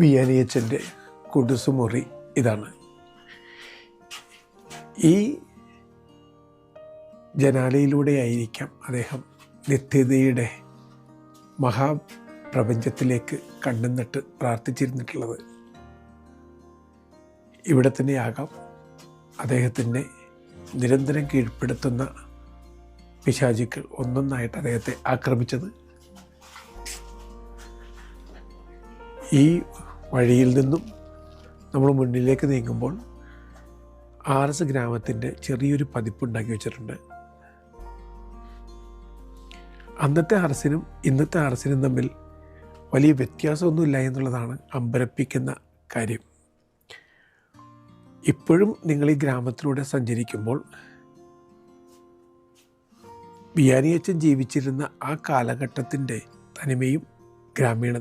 വിയാനിയച്ചൻ്റെ കുടുസുമുറി ഇതാണ്. ഈ ജനാലയിലൂടെയായിരിക്കാം അദ്ദേഹം നിത്യതയുടെ മഹാപ്രപഞ്ചത്തിലേക്ക് കണ്ണുനട്ട് പ്രാർത്ഥിച്ചിരുന്നിട്ടുള്ളത്. ഇവിടെ തന്നെയാകാം അദ്ദേഹത്തിനെ നിരന്തരം കീഴ്പ്പെടുത്തുന്ന പിശാചുക്കൾ ഒന്നൊന്നായിട്ട് അദ്ദേഹത്തെ ആക്രമിച്ചത്. ഈ വഴിയിൽ നിന്നും നമ്മൾ മുന്നിലേക്ക് നീങ്ങുമ്പോൾ ആർഎസ് ഗ്രാമത്തിൻ്റെ ചെറിയൊരു പതിപ്പുണ്ടാക്കി വെച്ചിട്ടുണ്ട്. അന്നത്തെ ആർഎസിനും ഇന്നത്തെ ആർഎസിനും തമ്മിൽ വലിയ വ്യത്യാസമൊന്നുമില്ല എന്നുള്ളതാണ് അമ്പരപ്പിക്കുന്ന കാര്യം. ഇപ്പോഴും നിങ്ങൾ ഈ ഗ്രാമത്തിലൂടെ സഞ്ചരിക്കുമ്പോൾ വിയാനിയച്ചൻ ജീവിച്ചിരുന്ന ആ കാലഘട്ടത്തിൻ്റെ തനിമയും ഗ്രാമീണ